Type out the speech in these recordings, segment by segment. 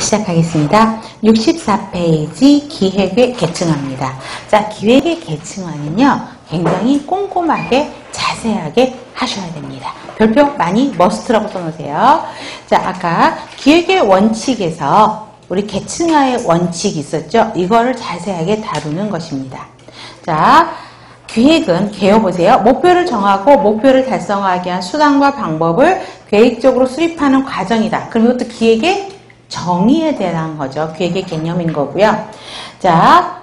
시작하겠습니다. 64페이지 기획의 계층화입니다. 자, 기획의 계층화는요, 굉장히 꼼꼼하게 자세하게 하셔야 됩니다. 별표 많이 머스트라고 써놓으세요. 자, 아까 기획의 원칙에서 우리 계층화의 원칙이 있었죠? 이거를 자세하게 다루는 것입니다. 자, 기획은 개요보세요. 목표를 정하고 목표를 달성하기 위한 수단과 방법을 계획적으로 수립하는 과정이다. 그럼 이것도 기획의 정의에 대한 거죠. 기획의 개념인 거고요. 자,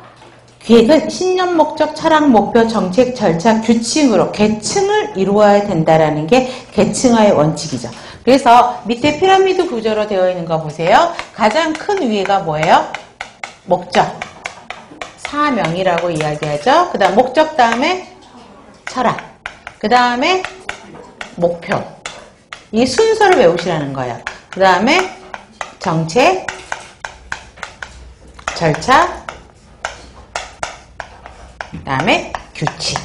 기획은 신념, 목적, 철학, 목표, 정책, 절차, 규칙으로 계층을 이루어야 된다라는 게 계층화의 원칙이죠. 그래서 밑에 피라미드 구조로 되어 있는 거 보세요. 가장 큰 위에가 뭐예요? 목적, 사명이라고 이야기하죠. 그 다음 목적 다음에 철학, 그 다음에 목표. 이 순서를 외우시라는 거예요. 그 다음에 정책, 절차, 그 다음에 규칙.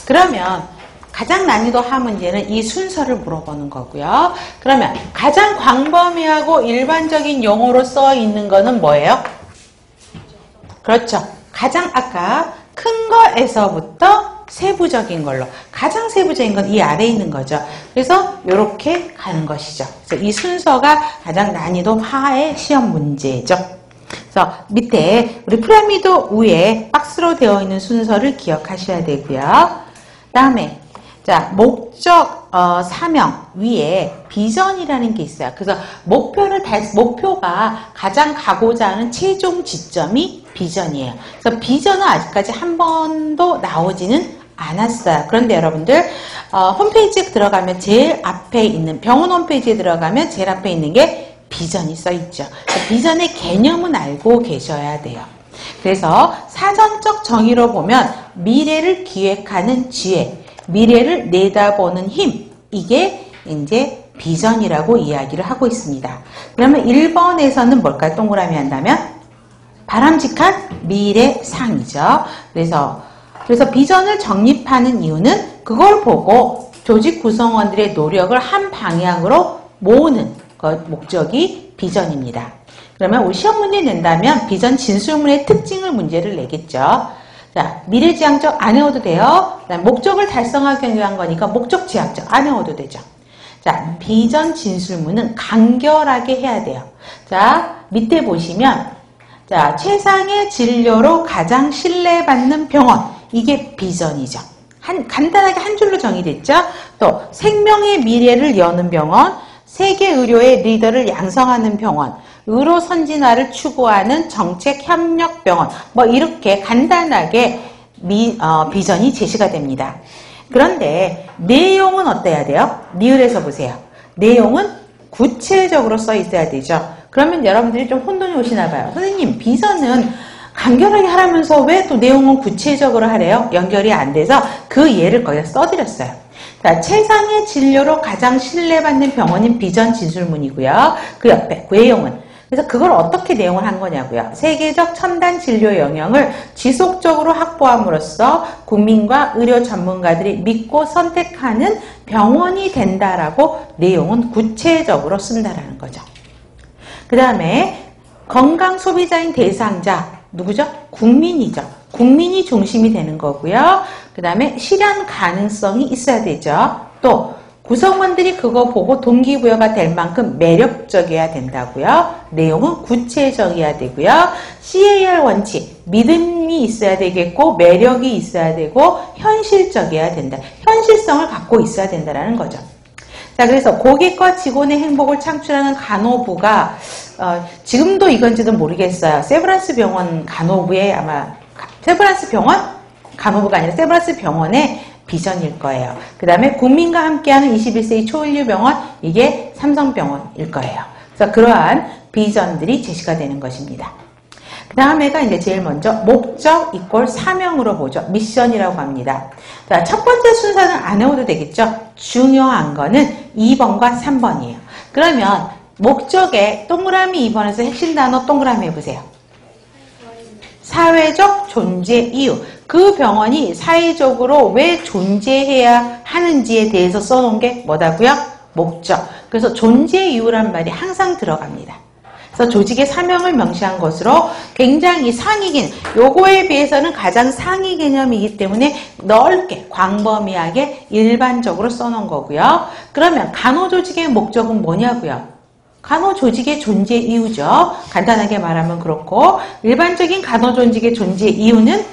그러면 가장 난이도 하 문제는 이 순서를 물어보는 거고요. 그러면 가장 광범위하고 일반적인 용어로 써 있는 거는 뭐예요? 그렇죠. 가장 아까 큰 거에서부터 세부적인 걸로, 가장 세부적인 건 이 아래에 있는 거죠. 그래서 이렇게 가는 것이죠. 그래서 이 순서가 가장 난이도 하의 시험 문제죠. 그래서 밑에 우리 피라미드 위에 박스로 되어 있는 순서를 기억하셔야 되고요. 다음에 자, 목적, 사명 위에 비전이라는 게 있어요. 그래서 목표가 가장 가고자 하는 최종 지점이 비전이에요. 그래서 비전은 아직까지 한 번도 나오지는 않았어요. 그런데 여러분들, 홈페이지에 들어가면 제일 앞에 있는, 병원 홈페이지에 들어가면 제일 앞에 있는 게 비전이 써 있죠. 비전의 개념은 알고 계셔야 돼요. 그래서 사전적 정의로 보면 미래를 기획하는 지혜, 미래를 내다보는 힘, 이게 이제 비전이라고 이야기를 하고 있습니다. 그러면 1번에서는 뭘까요? 동그라미 한다면 바람직한 미래상이죠. 그래서 비전을 정립하는 이유는 그걸 보고 조직 구성원들의 노력을 한 방향으로 모으는 것, 목적이 비전입니다. 그러면 우리 시험 문제 낸다면 비전 진술문의 특징을 문제를 내겠죠. 자, 미래지향적 안 외워도 돼요. 목적을 달성하기 위한 거니까 목적지향적 안 외워도 되죠. 자, 비전 진술문은 간결하게 해야 돼요. 자, 밑에 보시면 자, 최상의 진료로 가장 신뢰받는 병원, 이게 비전이죠. 간단하게 한 줄로 정의됐죠. 또 생명의 미래를 여는 병원, 세계 의료의 리더를 양성하는 병원, 의료 선진화를 추구하는 정책 협력 병원, 뭐 이렇게 간단하게 비전이 제시가 됩니다. 그런데 내용은 어때야 돼요? 리을에서 보세요. 내용은 구체적으로 써 있어야 되죠. 그러면 여러분들이 좀 혼돈이 오시나 봐요. 선생님, 비전은 간결하게 하라면서 왜 또 내용은 구체적으로 하래요? 연결이 안 돼서 그 예를 거기다 써드렸어요. 자, 최상의 진료로 가장 신뢰받는 병원인 비전 진술문이고요. 그 옆에 외용은, 그래서 그걸 어떻게 내용을 한 거냐고요. 세계적 첨단 진료 영역을 지속적으로 확보함으로써 국민과 의료 전문가들이 믿고 선택하는 병원이 된다라고 내용은 구체적으로 쓴다라는 거죠. 그 다음에 건강 소비자인 대상자, 누구죠? 국민이죠. 국민이 중심이 되는 거고요. 그 다음에 실현 가능성이 있어야 되죠. 또 구성원들이 그거 보고 동기부여가 될 만큼 매력적이어야 된다고요. 내용은 구체적이어야 되고요. CAR 원칙, 믿음이 있어야 되겠고 매력이 있어야 되고 현실적이어야 된다. 현실성을 갖고 있어야 된다는 거죠. 자, 그래서 고객과 직원의 행복을 창출하는 간호부가 지금도 이건지도 모르겠어요. 세브란스 병원 간호부의 아마 세브란스 병원 간호부가 아니라 세브란스 병원의 비전일 거예요. 그 다음에 국민과 함께하는 21세기 초인류 병원, 이게 삼성병원일 거예요. 그래서 그러한 비전들이 제시가 되는 것입니다. 그 다음에가 이제 제일 먼저 목적 이꼴 사명으로 보죠. 미션이라고 합니다. 자, 첫 번째 순서는 안 외워도 되겠죠. 중요한 거는 2번과 3번이에요. 그러면 목적에 동그라미 2번에서 핵심 단어 동그라미 해보세요. 사회적 존재 이유. 그 병원이 사회적으로 왜 존재해야 하는지에 대해서 써놓은 게 뭐다고요? 목적. 그래서 존재 이유란 말이 항상 들어갑니다. 그래서 조직의 사명을 명시한 것으로 굉장히 상위 개념, 요거에 비해서는 가장 상위 개념이기 때문에 넓게 광범위하게 일반적으로 써놓은 거고요. 그러면 간호조직의 목적은 뭐냐고요? 간호조직의 존재 이유죠. 간단하게 말하면 그렇고, 일반적인 간호조직의 존재 이유는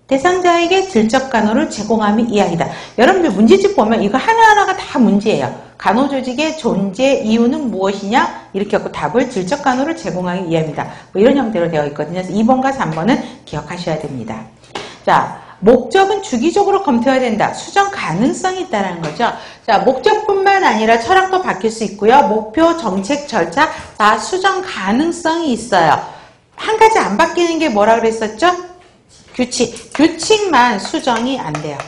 대상자에게 질적 간호를 제공함이 이하이다. 여러분들 문제집 보면 이거 하나하나가 다 문제예요. 간호조직의 존재 이유는 무엇이냐? 이렇게 하고 답을 질적 간호를 제공하기 위함이다. 뭐 이런 형태로 되어 있거든요. 그래서 2번과 3번은 기억하셔야 됩니다. 자, 목적은 주기적으로 검토해야 된다. 수정 가능성이 있다는 거죠. 자, 목적뿐만 아니라 철학도 바뀔 수 있고요. 목표, 정책, 절차 다 수정 가능성이 있어요. 한 가지 안 바뀌는 게 뭐라 그랬었죠? 규칙. 규칙만 수정이 안 돼요.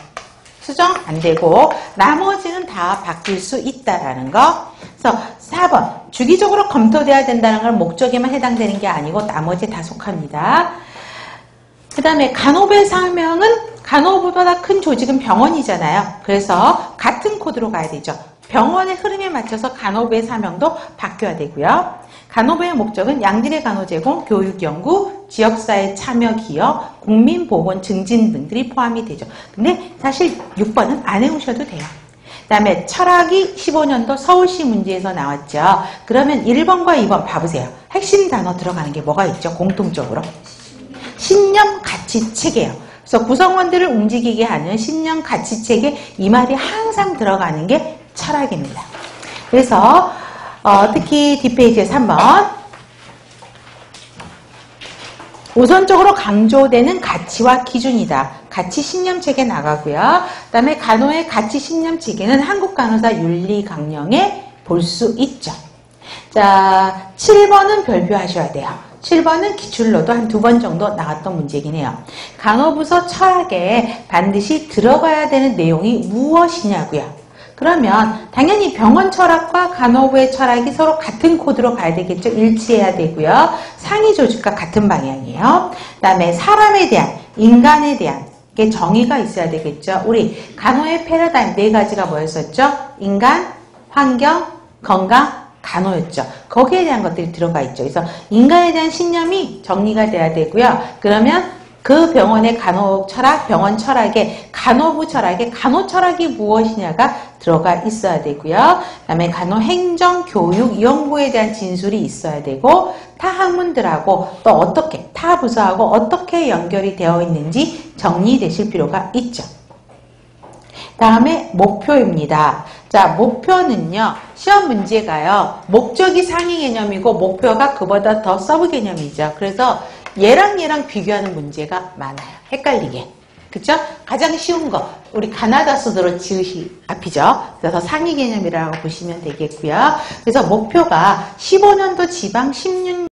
수정 안 되고 나머지는 다 바뀔 수 있다라는 거. 그래서 4번. 주기적으로 검토돼야 된다는 건 목적에만 해당되는 게 아니고 나머지 다 속합니다. 그 다음에 간호부의 사명은 간호부보다 큰 조직은 병원이잖아요. 그래서 같은 코드로 가야 되죠. 병원의 흐름에 맞춰서 간호부의 사명도 바뀌어야 되고요. 간호부의 목적은 양질의 간호 제공, 교육 연구, 지역사회 참여 기여, 국민보건 증진 등들이 포함이 되죠. 근데 사실 6번은 안 해오셔도 돼요. 그 다음에 철학이 15년도 서울시 문제에서 나왔죠. 그러면 1번과 2번 봐보세요. 핵심 단어 들어가는 게 뭐가 있죠? 공통적으로. 신념 가치 체계예요. 그래서 구성원들을 움직이게 하는 신념 가치 체계, 이 말이 항상 들어가는 게 철학입니다. 그래서 특히 뒷페이지에 3번 우선적으로 강조되는 가치와 기준이다. 가치 신념 체계 나가고요. 그 다음에 간호의 가치 신념 체계는 한국간호사 윤리강령에 볼 수 있죠. 자, 7번은 별표하셔야 돼요. 7번은 기출로도 한 2번 정도 나왔던 문제이긴 해요. 간호부서 철학에 반드시 들어가야 되는 내용이 무엇이냐고요. 그러면 당연히 병원 철학과 간호부의 철학이 서로 같은 코드로 가야 되겠죠. 일치해야 되고요. 상위 조직과 같은 방향이에요. 그 다음에 사람에 대한, 인간에 대한 정의가 있어야 되겠죠. 우리 간호의 패러다임 4가지가 뭐였었죠? 인간, 환경, 건강, 간호였죠. 거기에 대한 것들이 들어가 있죠. 그래서 인간에 대한 신념이 정리가 돼야 되고요. 그러면 그 병원의 간호 철학, 병원 철학에 간호부 철학에 간호 철학이 무엇이냐가 들어가 있어야 되고요. 그 다음에 간호 행정, 교육, 연구에 대한 진술이 있어야 되고 타 학문들하고 또 어떻게, 타 부서하고 어떻게 연결이 되어 있는지 정리되실 필요가 있죠. 다음에 목표입니다. 자, 목표는요. 시험 문제가요. 목적이 상위 개념이고 목표가 그보다 더 서브 개념이죠. 그래서 얘랑 비교하는 문제가 많아요. 헷갈리게. 그쵸? 가장 쉬운 거. 우리 가나다 수도로 지으시 앞이죠. 그래서 상위 개념이라고 보시면 되겠고요. 그래서 목표가 15년도 지방 16